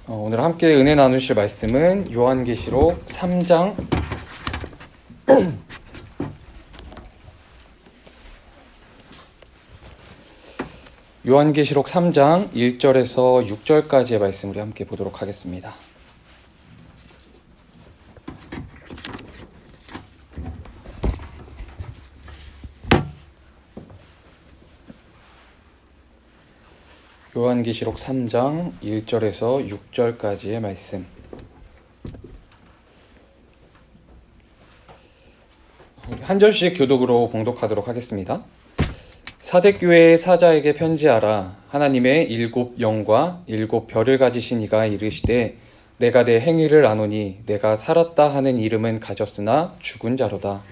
오늘 함께 은혜 나누실 말씀은 요한계시록 3장 요한계시록 3장 1절에서 6절까지의 말씀을 함께 보도록 하겠습니다. 요한계시록 3장 1절에서 6절까지의 말씀. 한 절씩 교독으로 봉독하도록 하겠습니다. 사대교회의 사자에게 편지하라. 하나님의 7 영과 7 별을 가지신 이가 이르시되 내가 내 행위를 아노니 내가 살았다 하는 이름은 가졌으나 죽은 자로다.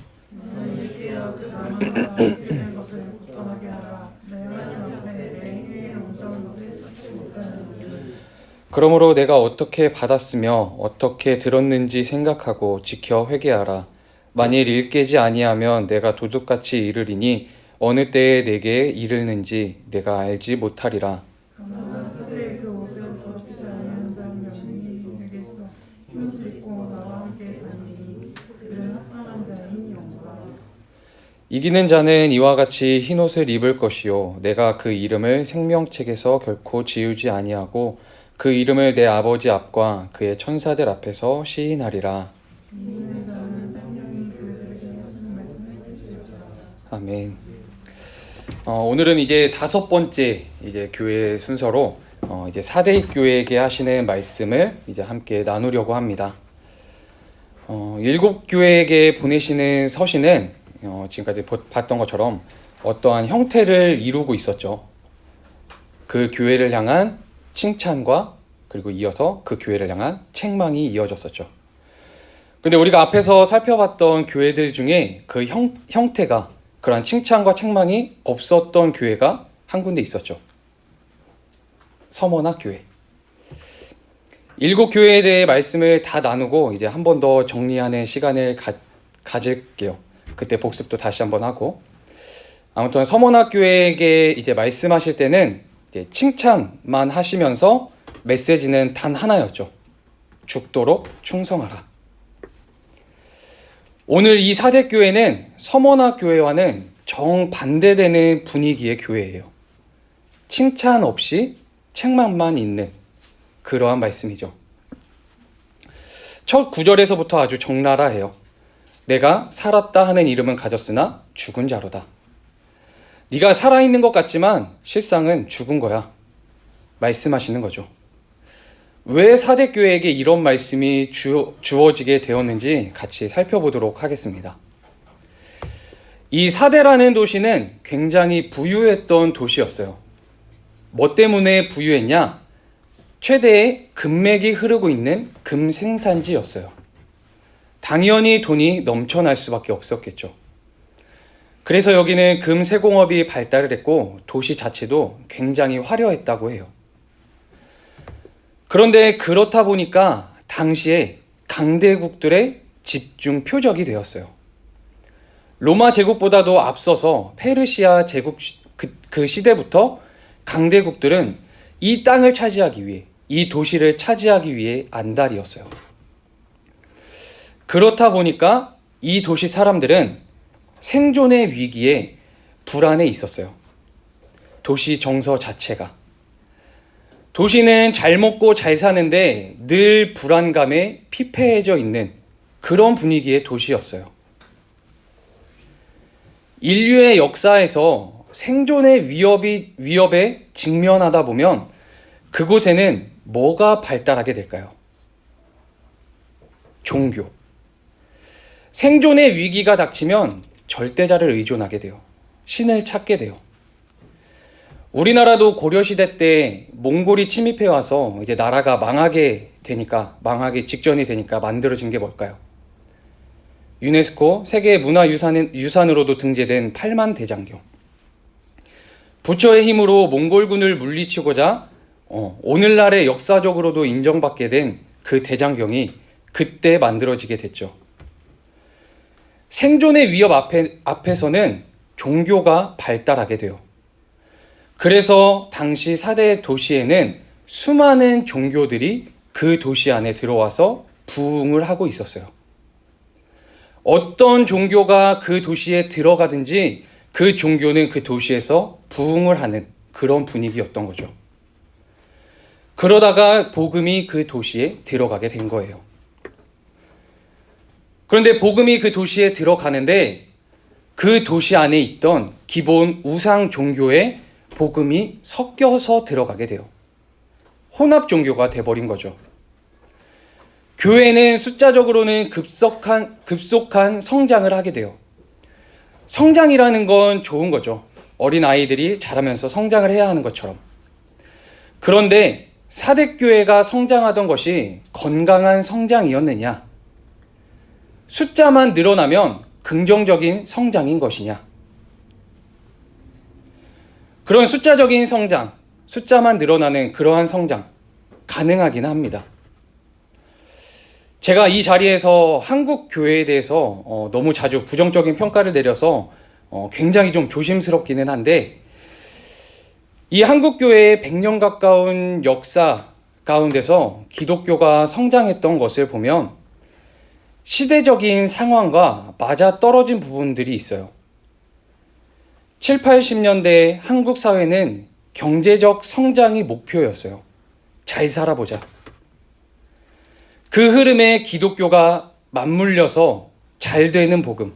그러므로 내가 어떻게 받았으며 어떻게 들었는지 생각하고 지켜 회개하라. 만일 일 깨지 아니하면 내가 도둑같이 이르리니 어느 때에 내게 이르는지 내가 알지 못하리라. 이기는 자는 이와 같이 흰옷을 입을 것이요 내가 그 이름을 생명책에서 결코 지우지 아니하고 그 이름을 내 아버지 앞과 그의 천사들 앞에서 시인하리라. 아멘. 오늘은 이제 5번째 이제 교회 순서로 이제 사대 교회에게 하시는 말씀을 이제 함께 나누려고 합니다. 7 교회에게 보내시는 서신은 지금까지 봤던 것처럼 어떠한 형태를 이루고 있었죠. 그 교회를 향한 칭찬과 그리고 이어서 그 교회를 향한 책망이 이어졌었죠. 근데 우리가 앞에서 살펴봤던 교회들 중에 그 형태가 그런 칭찬과 책망이 없었던 교회가 한 군데 있었죠. 서머나 교회. 7 교회에 대해 말씀을 다 나누고 이제 한 번 더 정리하는 시간을 가질게요. 그때 복습도 다시 한번 하고. 아무튼 서머나 교회에게 이제 말씀하실 때는 이제 칭찬만 하시면서 메시지는 단 하나였죠. 죽도록 충성하라. 오늘 이 사대 교회는 서머나 교회와는 정반대되는 분위기의 교회예요. 칭찬 없이 책망만 있는 그러한 말씀이죠. 첫 9절에서부터 아주 적나라해요. 내가 살았다 하는 이름은 가졌으나 죽은 자로다. 네가 살아있는 것 같지만 실상은 죽은 거야. 말씀하시는 거죠. 왜 사대교회에게 이런 말씀이 주어지게 되었는지 같이 살펴보도록 하겠습니다. 이 사대라는 도시는 굉장히 부유했던 도시였어요. 뭐 때문에 부유했냐? 최대의 금맥이 흐르고 있는 금 생산지였어요. 당연히 돈이 넘쳐날 수밖에 없었겠죠. 그래서 여기는 금 세공업이 발달을 했고 도시 자체도 굉장히 화려했다고 해요. 그런데 그렇다 보니까 당시에 강대국들의 집중 표적이 되었어요. 로마 제국보다도 앞서서 페르시아 제국 그 시대부터 강대국들은 이 땅을 차지하기 위해, 이 도시를 차지하기 위해 안달이었어요. 그렇다 보니까 이 도시 사람들은 생존의 위기에 불안에 있었어요. 도시 정서 자체가. 도시는 잘 먹고 잘 사는데 늘 불안감에 피폐해져 있는 그런 분위기의 도시였어요. 인류의 역사에서 생존의 위협에 직면하다 보면 그곳에는 뭐가 발달하게 될까요? 종교. 생존의 위기가 닥치면 절대자를 의존하게 돼요. 신을 찾게 돼요. 우리나라도 고려시대 때 몽골이 침입해 와서 이제 나라가 망하기 직전이 되니까 만들어진 게 뭘까요? 유네스코 세계 문화유산으로도 등재된 팔만대장경. 부처의 힘으로 몽골군을 물리치고자 오늘날의 역사적으로도 인정받게 된 그 대장경이 그때 만들어지게 됐죠. 생존의 위협 앞에서는 종교가 발달하게 돼요. 그래서 당시 사대 도시에는 수많은 종교들이 그 도시 안에 들어와서 부흥을 하고 있었어요. 어떤 종교가 그 도시에 들어가든지 그 종교는 그 도시에서 부흥을 하는 그런 분위기였던 거죠. 그러다가 복음이 그 도시에 들어가게 된 거예요. 그런데 복음이 그 도시에 들어가는데 그 도시 안에 있던 기본 우상 종교에 복음이 섞여서 들어가게 돼요. 혼합 종교가 돼버린 거죠. 교회는 숫자적으로는 급속한 성장을 하게 돼요. 성장이라는 건 좋은 거죠. 어린 아이들이 자라면서 성장을 해야 하는 것처럼. 그런데 사대교회가 성장하던 것이 건강한 성장이었느냐? 숫자만 늘어나면 긍정적인 성장인 것이냐? 그런 숫자적인 성장, 숫자만 늘어나는 그러한 성장, 가능하긴 합니다. 제가 이 자리에서 한국 교회에 대해서 너무 자주 부정적인 평가를 내려서 굉장히 좀 조심스럽기는 한데, 이 한국 교회의 100년 가까운 역사 가운데서 기독교가 성장했던 것을 보면 시대적인 상황과 맞아떨어진 부분들이 있어요. 7, 80년대 한국 사회는 경제적 성장이 목표였어요. 잘 살아보자. 그 흐름에 기독교가 맞물려서 잘 되는 복음,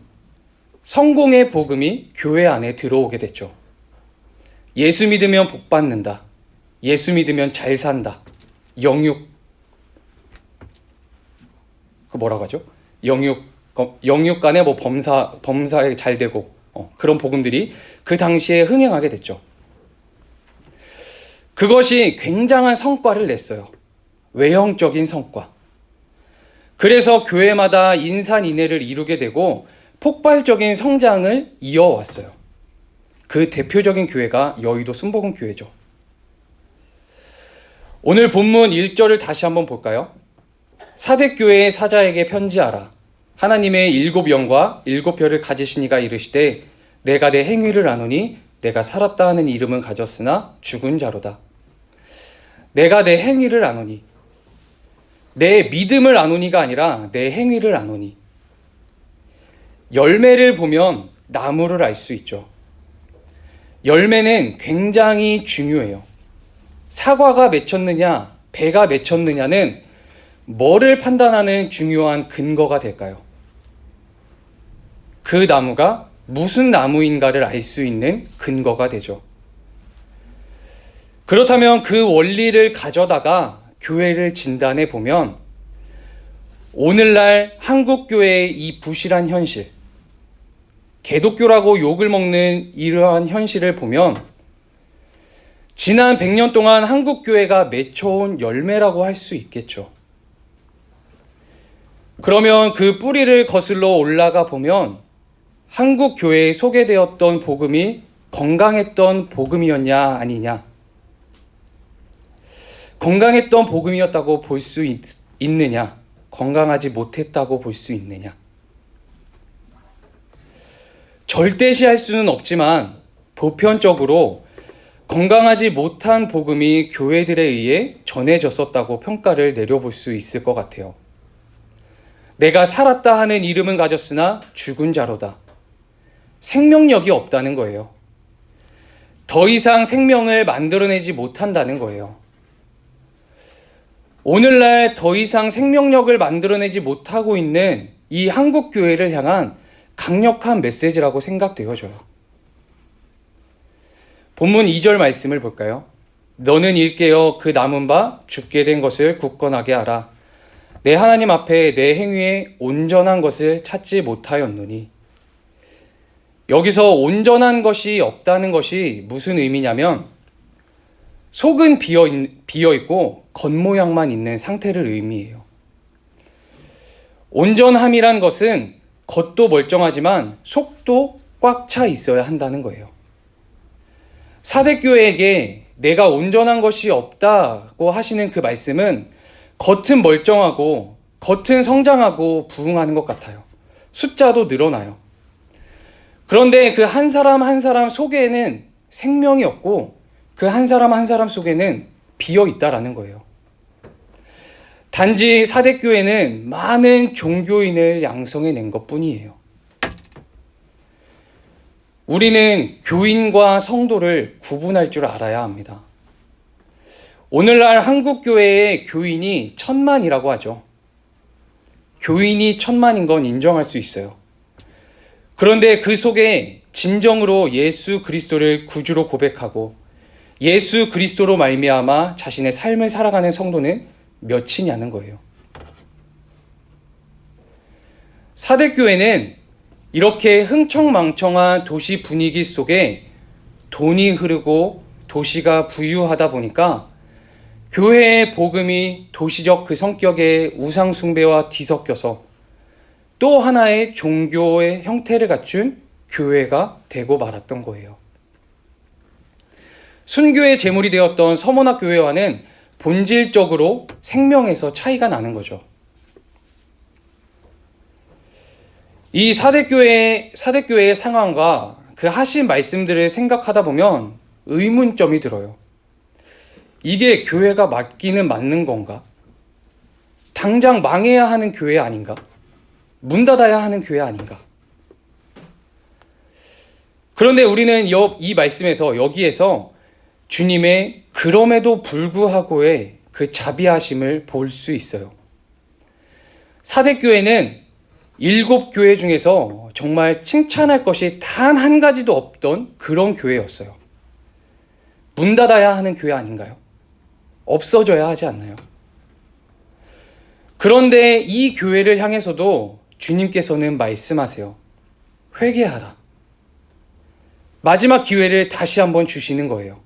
성공의 복음이 교회 안에 들어오게 됐죠. 예수 믿으면 복 받는다. 예수 믿으면 잘 산다. 영육. 그 뭐라고 하죠? 영육 간에 뭐 범사에 잘 되고 그런 복음들이 그 당시에 흥행하게 됐죠. 그것이 굉장한 성과를 냈어요. 외형적인 성과. 그래서 교회마다 인산인해를 이루게 되고 폭발적인 성장을 이어왔어요. 그 대표적인 교회가 여의도 순복음 교회죠. 오늘 본문 1절을 다시 한번 볼까요? 사대교회의 사자에게 편지하라. 하나님의 7영과 7별을 가지신 이가 이르시되 내가 내 행위를 아노니 내가 살았다 하는 이름은 가졌으나 죽은 자로다. 내가 내 행위를 아노니, 내 믿음을 아노니가 아니라 내 행위를 아노니. 열매를 보면 나무를 알 수 있죠. 열매는 굉장히 중요해요. 사과가 맺혔느냐, 배가 맺혔느냐는 뭐를 판단하는 중요한 근거가 될까요? 그 나무가 무슨 나무인가를 알 수 있는 근거가 되죠. 그렇다면 그 원리를 가져다가 교회를 진단해 보면 오늘날 한국교회의 이 부실한 현실, 개독교라고 욕을 먹는 이러한 현실을 보면 지난 100년 동안 한국교회가 맺혀온 열매라고 할 수 있겠죠. 그러면 그 뿌리를 거슬러 올라가 보면 한국교회에 소개되었던 복음이 건강했던 복음이었냐 아니냐, 건강했던 복음이었다고 볼 수 있느냐, 건강하지 못했다고 볼 수 있느냐. 절대시할 수는 없지만 보편적으로 건강하지 못한 복음이 교회들에 의해 전해졌었다고 평가를 내려볼 수 있을 것 같아요. 내가 살았다 하는 이름은 가졌으나 죽은 자로다. 생명력이 없다는 거예요. 더 이상 생명을 만들어내지 못한다는 거예요. 오늘날 더 이상 생명력을 만들어내지 못하고 있는 이 한국교회를 향한 강력한 메시지라고 생각되어져요. 본문 2절 말씀을 볼까요? 너는 일깨어 그 남은 바 죽게 된 것을 굳건하게 하라. 내 하나님 앞에 내 행위에 온전한 것을 찾지 못하였노니. 여기서 온전한 것이 없다는 것이 무슨 의미냐면 속은 비어있고 겉모양만 있는 상태를 의미해요. 온전함이란 것은 겉도 멀쩡하지만 속도 꽉 차 있어야 한다는 거예요. 사대교회에게 내가 온전한 것이 없다고 하시는 그 말씀은 겉은 멀쩡하고 겉은 성장하고 부흥하는 것 같아요. 숫자도 늘어나요. 그런데 그 한 사람 한 사람 속에는 생명이 없고 그 한 사람 한 사람 속에는 비어 있다라는 거예요. 단지 사대교회는 많은 종교인을 양성해낸 것뿐이에요. 우리는 교인과 성도를 구분할 줄 알아야 합니다. 오늘날 한국교회의 교인이 1000만이라고 하죠. 교인이 1000만인 건 인정할 수 있어요. 그런데 그 속에 진정으로 예수 그리스도를 구주로 고백하고 예수 그리스도로 말미암아 자신의 삶을 살아가는 성도는 몇이냐는 거예요. 사대교회는 이렇게 흥청망청한 도시 분위기 속에 돈이 흐르고 도시가 부유하다 보니까 교회의 복음이 도시적 그 성격의 우상 숭배와 뒤섞여서 또 하나의 종교의 형태를 갖춘 교회가 되고 말았던 거예요. 순교의 제물이 되었던 서문학 교회와는 본질적으로 생명에서 차이가 나는 거죠. 이 사대교회의 상황과 그 하신 말씀들을 생각하다 보면 의문점이 들어요. 이게 교회가 맞기는 맞는 건가? 당장 망해야 하는 교회 아닌가? 문 닫아야 하는 교회 아닌가? 그런데 우리는 이 말씀에서 여기에서 주님의 그럼에도 불구하고의 그 자비하심을 볼 수 있어요. 사대교회는 7교회 중에서 정말 칭찬할 것이 단 한 가지도 없던 그런 교회였어요. 문 닫아야 하는 교회 아닌가요? 없어져야 하지 않나요? 그런데 이 교회를 향해서도 주님께서는 말씀하세요. 회개하라. 마지막 기회를 다시 한번 주시는 거예요.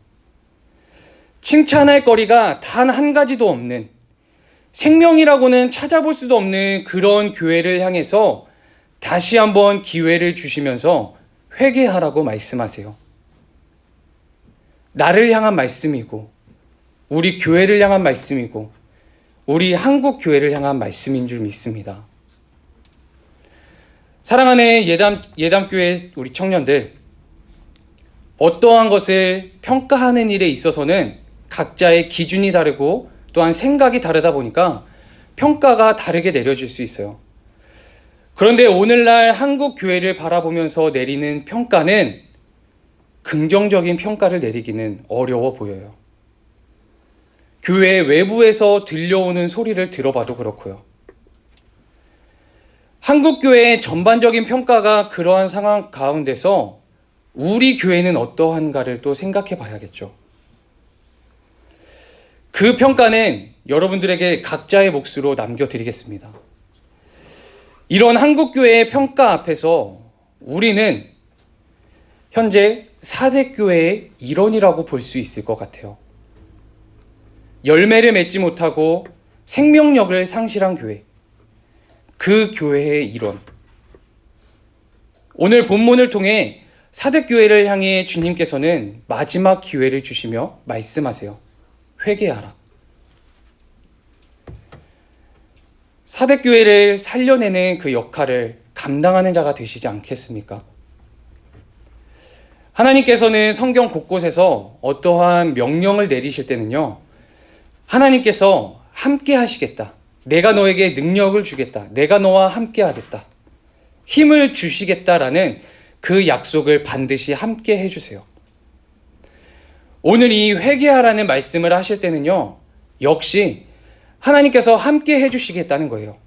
칭찬할 거리가 단 한 가지도 없는, 생명이라고는 찾아볼 수도 없는 그런 교회를 향해서 다시 한번 기회를 주시면서 회개하라고 말씀하세요. 나를 향한 말씀이고, 우리 교회를 향한 말씀이고, 우리 한국 교회를 향한 말씀인 줄 믿습니다. 사랑하는 예담교회 우리 청년들, 어떠한 것을 평가하는 일에 있어서는 각자의 기준이 다르고 또한 생각이 다르다 보니까 평가가 다르게 내려질 수 있어요. 그런데 오늘날 한국 교회를 바라보면서 내리는 평가는 긍정적인 평가를 내리기는 어려워 보여요. 교회 외부에서 들려오는 소리를 들어봐도 그렇고요. 한국 교회의 전반적인 평가가 그러한 상황 가운데서 우리 교회는 어떠한가를 또 생각해 봐야겠죠. 그 평가는 여러분들에게 각자의 몫으로 남겨드리겠습니다. 이런 한국교회의 평가 앞에서 우리는 현재 사대교회의 일원이라고 볼 수 있을 것 같아요. 열매를 맺지 못하고 생명력을 상실한 교회, 그 교회의 일원. 오늘 본문을 통해 사대교회를 향해 주님께서는 마지막 기회를 주시며 말씀하세요. 회개하라. 사대교회를 살려내는 그 역할을 감당하는 자가 되시지 않겠습니까? 하나님께서는 성경 곳곳에서 어떠한 명령을 내리실 때는요, 하나님께서 함께 하시겠다. 내가 너에게 능력을 주겠다. 내가 너와 함께 하겠다. 힘을 주시겠다라는 그 약속을 반드시 함께 해주세요. 오늘 이 회개하라는 말씀을 하실 때는요, 역시 하나님께서 함께 해주시겠다는 거예요.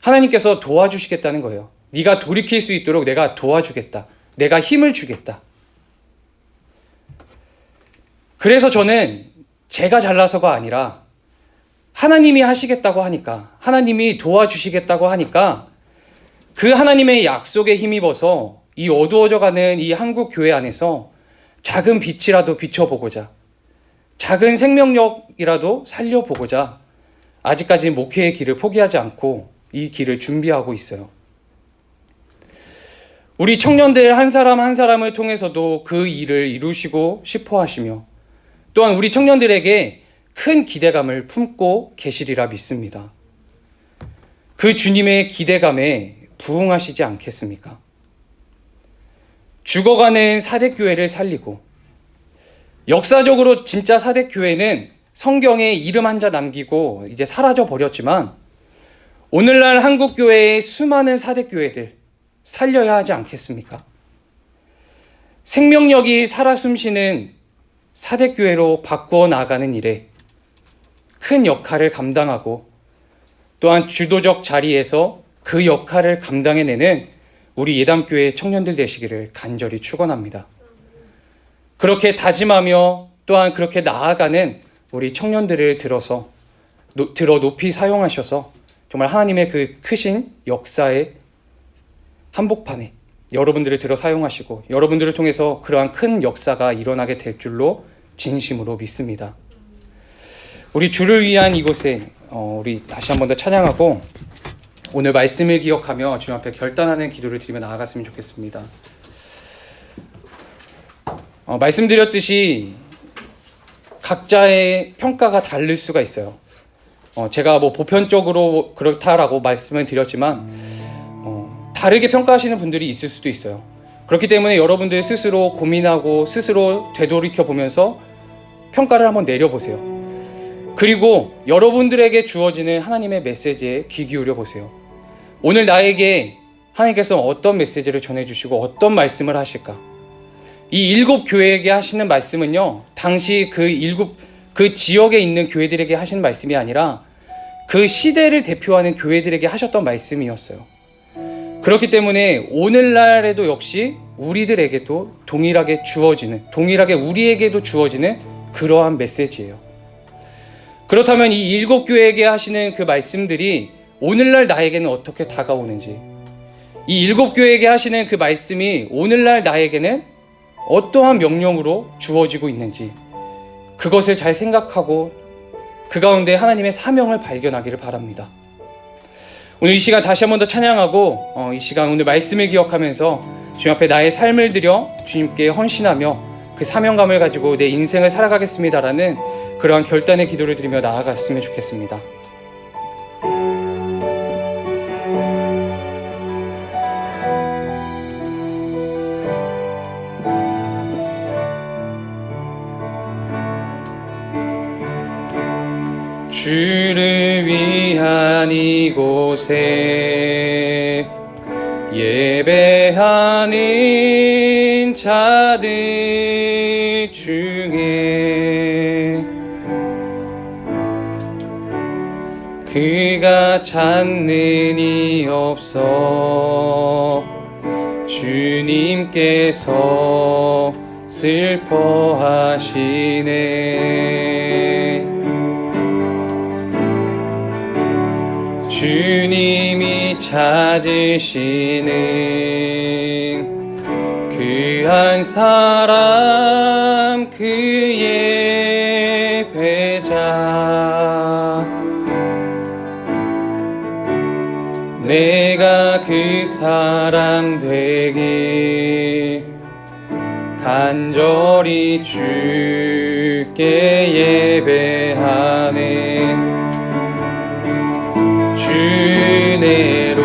하나님께서 도와주시겠다는 거예요. 네가 돌이킬 수 있도록 내가 도와주겠다. 내가 힘을 주겠다. 그래서 저는 제가 잘나서가 아니라 하나님이 하시겠다고 하니까, 하나님이 도와주시겠다고 하니까 그 하나님의 약속에 힘입어서 이 어두워져가는 이 한국 교회 안에서 작은 빛이라도 비춰보고자, 작은 생명력이라도 살려보고자 아직까지 목회의 길을 포기하지 않고 이 길을 준비하고 있어요. 우리 청년들 한 사람 한 사람을 통해서도 그 일을 이루시고 싶어 하시며 또한 우리 청년들에게 큰 기대감을 품고 계시리라 믿습니다. 그 주님의 기대감에 부응하시지 않겠습니까? 죽어가는 사대교회를 살리고, 역사적으로 진짜 사대교회는 성경에 이름 한 자 남기고 이제 사라져 버렸지만 오늘날 한국교회의 수많은 사대교회들 살려야 하지 않겠습니까? 생명력이 살아 숨쉬는 사대교회로 바꾸어 나가는 일에 큰 역할을 감당하고 또한 주도적 자리에서 그 역할을 감당해내는 우리 예담교회 청년들 되시기를 간절히 축원합니다. 그렇게 다짐하며 또한 그렇게 나아가는 우리 청년들을 들어 높이 사용하셔서 정말 하나님의 그 크신 역사의 한복판에 여러분들을 들어 사용하시고 여러분들을 통해서 그러한 큰 역사가 일어나게 될 줄로 진심으로 믿습니다. 우리 주를 위한 이곳에 우리 다시 한 번 더 찬양하고 오늘 말씀을 기억하며 주님 앞에 결단하는 기도를 드리며 나아갔으면 좋겠습니다. 말씀드렸듯이 각자의 평가가 다를 수가 있어요. 제가 뭐 보편적으로 그렇다라고 말씀을 드렸지만 다르게 평가하시는 분들이 있을 수도 있어요. 그렇기 때문에 여러분들 스스로 고민하고 스스로 되돌이켜 보면서 평가를 한번 내려보세요. 그리고 여러분들에게 주어지는 하나님의 메시지에 귀 기울여 보세요. 오늘 나에게 하나님께서 어떤 메시지를 전해주시고 어떤 말씀을 하실까? 이 7 교회에게 하시는 말씀은요, 당시 그 지역에 있는 교회들에게 하시는 말씀이 아니라 그 시대를 대표하는 교회들에게 하셨던 말씀이었어요. 그렇기 때문에 오늘날에도 역시 우리들에게도 동일하게 우리에게도 주어지는 그러한 메시지예요. 그렇다면 이 7 교회에게 하시는 그 말씀들이 오늘날 나에게는 어떻게 다가오는지, 이 7 교회에게 하시는 그 말씀이 오늘날 나에게는 어떠한 명령으로 주어지고 있는지, 그것을 잘 생각하고 그 가운데 하나님의 사명을 발견하기를 바랍니다. 오늘 이 시간 다시 한 번 더 찬양하고 이 시간 오늘 말씀을 기억하면서 주님 앞에 나의 삶을 드려 주님께 헌신하며 그 사명감을 가지고 내 인생을 살아가겠습니다라는 그러한 결단의 기도를 드리며 나아갔으면 좋겠습니다. 주를 위한 이곳에 예배하는 자들 중에 그가 찾는 이 없어 주님께서 슬퍼하시네. 주님이 찾으시는 그 한 사람 그의 배자, 내가 그 사람 되길 간절히 주께 예배하네. 주내로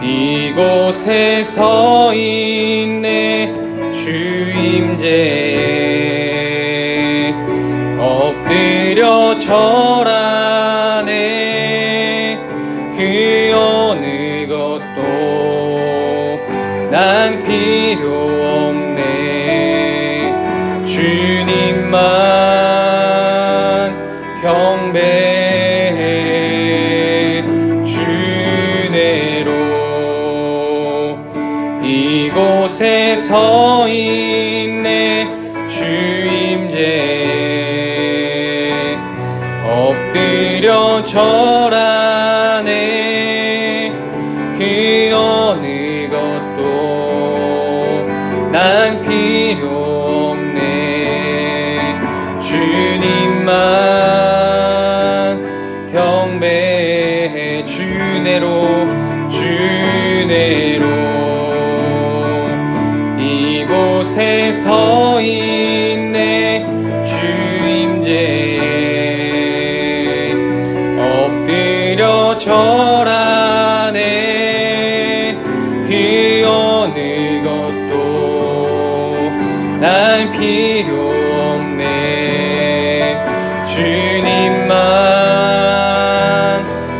이곳에 서 있네. 주 임재에 엎드려 절하네. 그 어느 것도 난 필요 없네. 주님만 경배해. 주내로 이곳에 서 있네. 주 임재에 엎드려 절하네. 그 어느 것도 난 필요 없네. 주님만 경배해. 주내로 이곳에 서 있네. 주 임재에 엎드려 절하네. 그 어느 것도 난 필요 없네. 주님만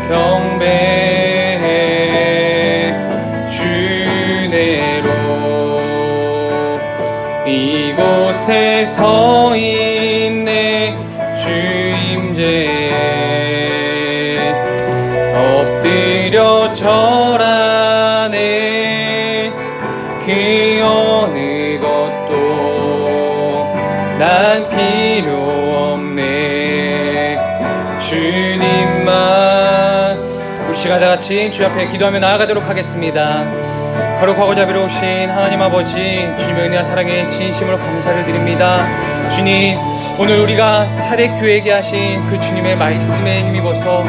경배해 주내로 이곳에 서 있네 주임제에 엎드려 절하네 그 어느 것도 난 필요 없네 주님만. 우리 시간 다 같이 주 앞에 기도하며 나아가도록 하겠습니다. 거룩하고 자비로우신 하나님 아버지, 주님의 은혜와 사랑에 진심으로 감사를 드립니다. 주님, 오늘 우리가 사대교회에게 하신 그 주님의 말씀에 힘입어서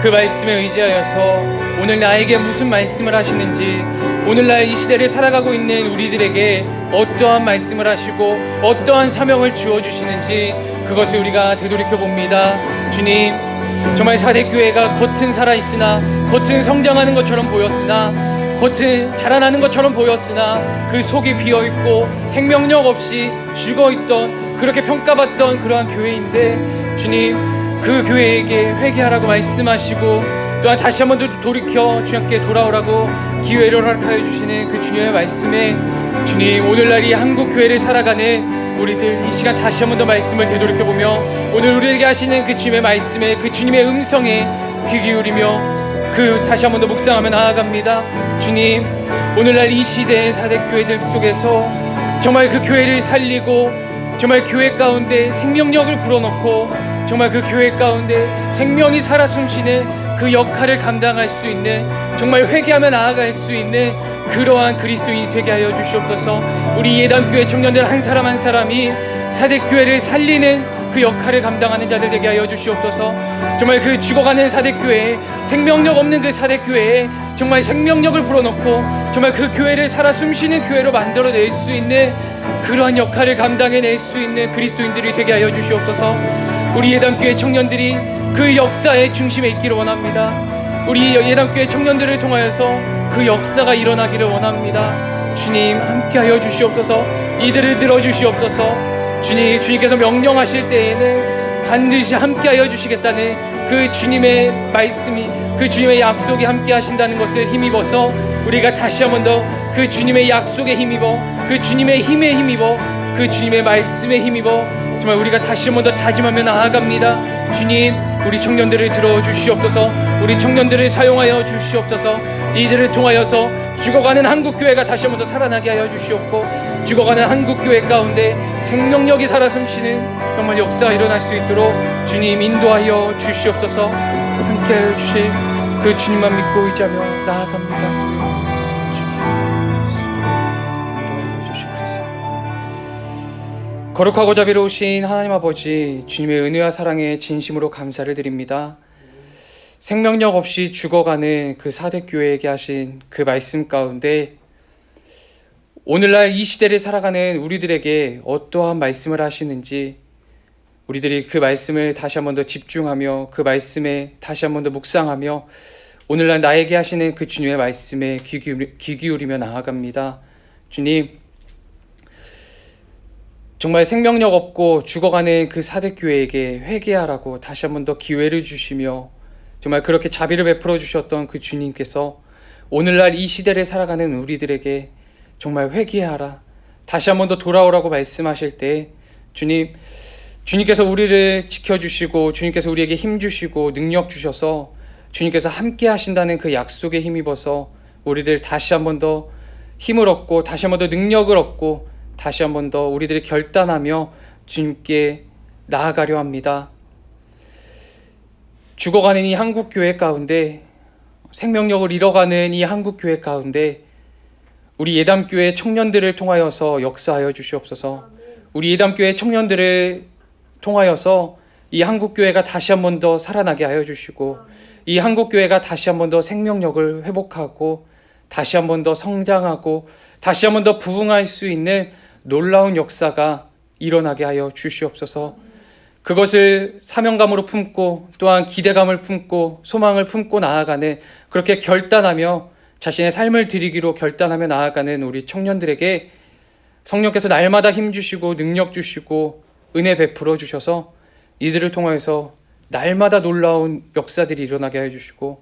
그 말씀에 의지하여서 오늘 나에게 무슨 말씀을 하시는지, 오늘날 이 시대를 살아가고 있는 우리들에게 어떠한 말씀을 하시고 어떠한 사명을 주어주시는지 그것을 우리가 되돌이켜봅니다. 주님, 정말 사대교회가 겉은 살아있으나, 겉은 성장하는 것처럼 보였으나, 겉은 자라나는 것처럼 보였으나 그 속이 비어있고 생명력 없이 죽어있던, 그렇게 평가받던 그러한 교회인데, 주님, 그 교회에게 회개하라고 말씀하시고 또한 다시 한번 돌이켜 주님께 돌아오라고 기회를 허락하여 주시는 그 주님의 말씀에, 주님, 오늘날 이 한국교회를 살아가는 우리들 이 시간 다시 한번 더 말씀을 되돌이켜보며 오늘 우리에게 하시는 그 주님의 말씀에, 그 주님의 음성에 귀 기울이며 그 다시 한번 더 묵상하며 나아갑니다. 주님, 오늘날 이 시대의 사대교회들 속에서 정말 그 교회를 살리고 정말 교회 가운데 생명력을 불어넣고 정말 그 교회 가운데 생명이 살아 숨쉬는 그 역할을 감당할 수 있는, 정말 회개하며 나아갈 수 있는 그러한 그리스도인이 되게 하여 주시옵소서. 우리 예담교회 청년들 한 사람 한 사람이 사대교회를 살리는 그 역할을 감당하는 자들 되게 하여 주시옵소서. 정말 그 죽어가는 사대교회에, 생명력 없는 그 사대교회에 정말 생명력을 불어넣고 정말 그 교회를 살아 숨쉬는 교회로 만들어낼 수 있는 그러한 역할을 감당해낼 수 있는 그리스도인들이 되게 하여 주시옵소서. 우리 예담교회 청년들이 그 역사의 중심에 있기를 원합니다. 우리 예담교회 청년들을 통하여서 그 역사가 일어나기를 원합니다. 주님, 함께하여 주시옵소서. 이들을 들어주시옵소서. 주님, 주님께서 명령하실 때에는 반드시 함께하여 주시겠다는 그 주님의 말씀이, 그 주님의 약속이 함께 하신다는 것을 힘입어서 우리가 다시 한 번 더 그 주님의 약속에 힘입어, 그 주님의 힘에 힘입어, 그 주님의 말씀에 힘입어 정말 우리가 다시 한 번 더 다짐하며 나아갑니다. 주님, 우리 청년들을 들어주시옵소서. 우리 청년들을 사용하여 주시옵소서. 이들을 통하여서 죽어가는 한국교회가 다시 한 번 더 살아나게 하여 주시옵고, 죽어가는 한국교회 가운데 생명력이 살아 숨쉬는 정말 역사가 일어날 수 있도록 주님 인도하여 주시옵소서. 함께하여 주실 그 주님만 믿고 의지하며 나아갑니다. 거룩하고 자비로우신 하나님 아버지, 주님의 은혜와 사랑에 진심으로 감사를 드립니다. 생명력 없이 죽어가는 그 사대교회에게 하신 그 말씀 가운데 오늘날 이 시대를 살아가는 우리들에게 어떠한 말씀을 하시는지 우리들이 그 말씀을 다시 한 번 더 집중하며 그 말씀에 다시 한 번 더 묵상하며 오늘날 나에게 하시는 그 주님의 말씀에 귀 기울이며 나아갑니다. 주님, 정말 생명력 없고 죽어가는 그 사대교회에게 회개하라고 다시 한 번 더 기회를 주시며 정말 그렇게 자비를 베풀어 주셨던 그 주님께서 오늘날 이 시대를 살아가는 우리들에게 정말 회개하라, 다시 한 번 더 돌아오라고 말씀하실 때 주님께서 우리를 지켜주시고 주님께서 우리에게 힘 주시고 능력 주셔서 주님께서 함께 하신다는 그 약속에 힘입어서 우리들 다시 한 번 더 힘을 얻고 다시 한 번 더 능력을 얻고 다시 한 번 더 우리들이 결단하며 주님께 나아가려 합니다. 죽어가는 이 한국교회 가운데, 생명력을 잃어가는 이 한국교회 가운데 우리 예담교회 청년들을 통하여서 역사하여 주시옵소서. 우리 예담교회 청년들을 통하여서 이 한국교회가 다시 한 번 더 살아나게 하여 주시고 이 한국교회가 다시 한 번 더 생명력을 회복하고 다시 한 번 더 성장하고 다시 한 번 더 부흥할 수 있는 놀라운 역사가 일어나게 하여 주시옵소서. 그것을 사명감으로 품고 또한 기대감을 품고 소망을 품고 나아가는, 그렇게 결단하며 자신의 삶을 드리기로 결단하며 나아가는 우리 청년들에게 성령께서 날마다 힘 주시고 능력 주시고 은혜 베풀어 주셔서 이들을 통하여서 날마다 놀라운 역사들이 일어나게 해주시고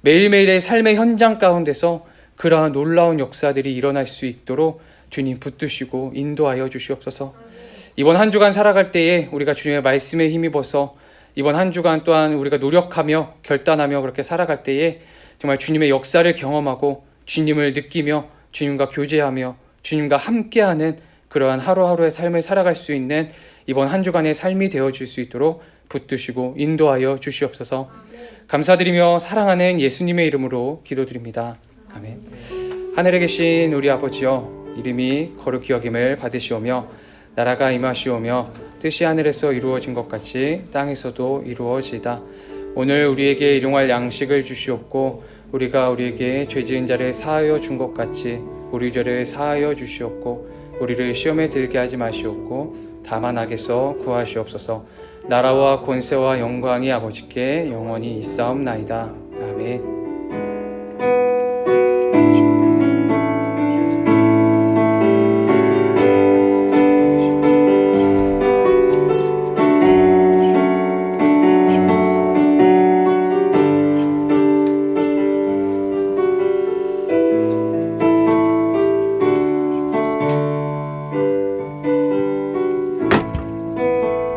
매일매일의 삶의 현장 가운데서 그러한 놀라운 역사들이 일어날 수 있도록 주님 붙드시고 인도하여 주시옵소서. 이번 한 주간 살아갈 때에 우리가 주님의 말씀에 힘입어서 이번 한 주간 또한 우리가 노력하며 결단하며 그렇게 살아갈 때에 정말 주님의 역사를 경험하고 주님을 느끼며 주님과 교제하며 주님과 함께하는 그러한 하루하루의 삶을 살아갈 수 있는 이번 한 주간의 삶이 되어질 수 있도록 붙드시고 인도하여 주시옵소서. 감사드리며 사랑하는 예수님의 이름으로 기도드립니다. 아멘. 하늘에 계신 우리 아버지여, 이름이 거룩히 여김을 받으시오며 나라가 임하시오며 뜻이 하늘에서 이루어진 것 같이 땅에서도 이루어지이다. 오늘 우리에게 일용할 양식을 주시옵고 우리가 우리에게 죄지은 자를 사하여 준 것 같이 우리 죄를 사하여 주시옵고 우리를 시험에 들게 하지 마시옵고 다만 악에서 구하시옵소서. 나라와 권세와 영광이 아버지께 영원히 있사옵나이다. 아멘.